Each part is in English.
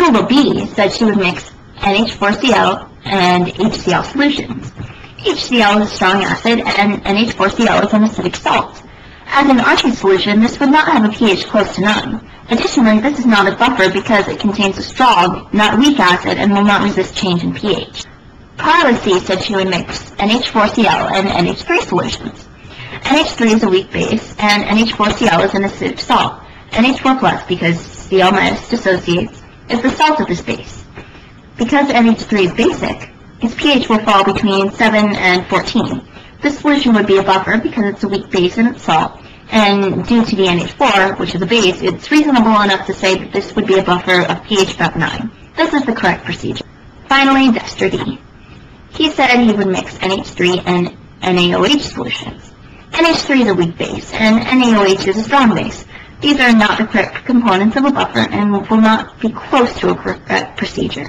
Doolittle B said she would mix NH4Cl and HCl solutions. HCl is a strong acid and NH4Cl is an acidic salt. As an Archie solution, this would not have a pH close to 9. Additionally, this is not a buffer because it contains a strong, not weak acid and will not resist change in pH. Carla C said she would mix NH4Cl and NH3 solutions. NH3 is a weak base and NH4Cl is an acidic salt. NH4 plus, because Cl- dissociates, is the salt of this base. Because NH3 is basic, its pH will fall between 7 and 14. This solution would be a buffer because it's a weak base and it's salt, and due to the NH4, which is a base, it's reasonable enough to say that this would be a buffer of pH about 9. This is the correct procedure. Finally, Dexter D. He said he would mix NH3 and NaOH solutions. NH3 is a weak base, and NaOH is a strong base. These are not the correct components of a buffer and will not be close to a correct procedure.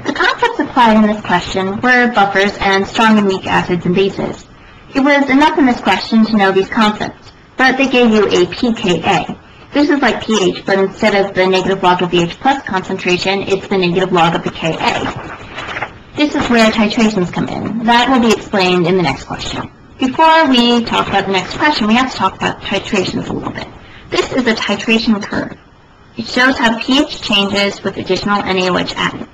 The concepts applied in this question were buffers and strong and weak acids and bases. It was enough in this question to know these concepts, but they gave you a pKa. This is like pH, but instead of the negative log of the H plus concentration, it's the negative log of the Ka. This is where titrations come in. That will be explained in the next question. Before we talk about the next question, we have to talk about titrations a little bit. This is a titration curve. It shows how pH changes with additional NaOH added.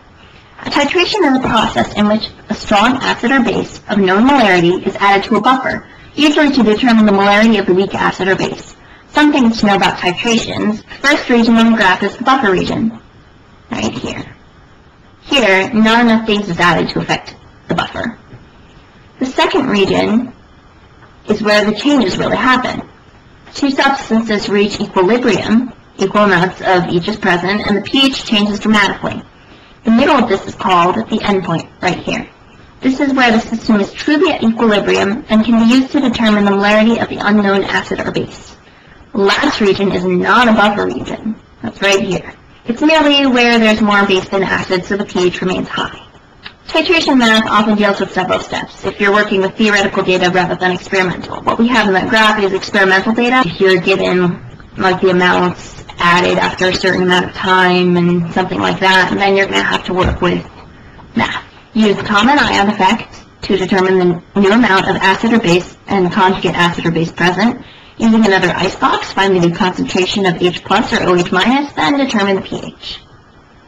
A titration is a process in which a strong acid or base of known molarity is added to a buffer, usually to determine the molarity of the weak acid or base. Some things to know about titrations. First region on the graph is the buffer region, right here. Here, not enough base is added to affect the buffer. The second region is where the changes really happen. Two substances reach equilibrium, equal amounts of each is present, and the pH changes dramatically. The middle of this is called the endpoint, right here. This is where the system is truly at equilibrium and can be used to determine the molarity of the unknown acid or base. The last region is not a buffer region. That's right here. It's merely where there's more base than acid, so the pH remains high. Titration math often deals with several steps if you're working with theoretical data rather than experimental. What we have in that graph is experimental data. If you're given like the amounts added after a certain amount of time and something like that, and then you're going to have to work with math. Use the common ion effect to determine the new amount of acid or base and conjugate acid or base present. Using another icebox, find the new concentration of H plus or OH minus, then determine the pH.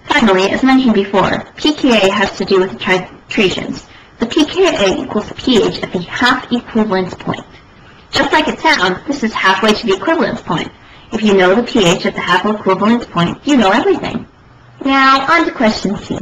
Finally, as mentioned before, pKa has to do with the titrations. The pKa equals the pH at the half equivalence point. Just like it sounds, this is halfway to the equivalence point. If you know the pH at the half equivalence point, you know everything. Now, on to question C.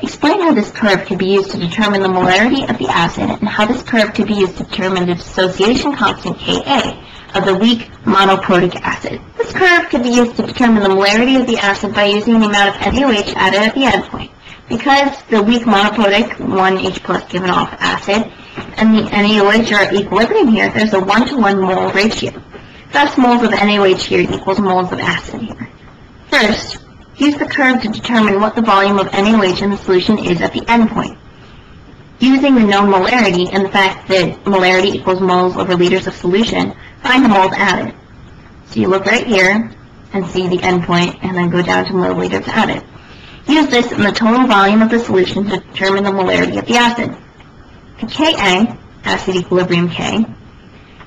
Explain how this curve could be used to determine the molarity of the acid and how this curve could be used to determine the dissociation constant Ka of the weak monoprotic acid. This curve could be used to determine the molarity of the acid by using the amount of NaOH added at the endpoint. Because the weak monoprotic, 1H plus given off acid, and the NaOH are at equilibrium here, there's a 1-to-1 mole ratio. Thus, moles of NaOH here equals moles of acid here. First, use the curve to determine what the volume of NaOH in the solution is at the endpoint. Using the known molarity and the fact that molarity equals moles over liters of solution, find the moles added. So you look right here and see the endpoint and then go down to milliliters added. Use this in the total volume of the solution to determine the molarity of the acid. The Ka, acid equilibrium K,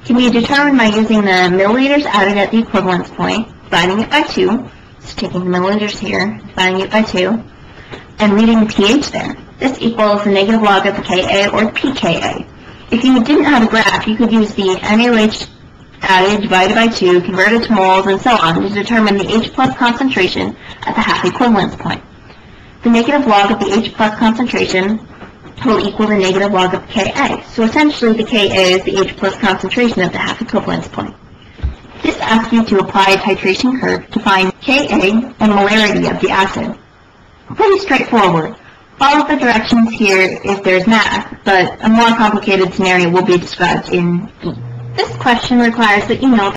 can be determined by using the milliliters added at the equivalence point, dividing it by 2, so taking the milliliters here, dividing it by 2, and reading the pH there. This equals the negative log of the Ka, or pKa. If you didn't have a graph, you could use the NaOH added divided by 2, convert it to moles, and so on to determine the H plus concentration at the half equivalence point. The negative log of the H plus concentration will equal the negative log of Ka. So essentially the Ka is the H plus concentration at the half equivalence point. This asks you to apply a titration curve to find Ka and molarity of the acid. Pretty straightforward. Follow the directions here if there's math, but a more complicated scenario will be described in B. This question requires that you know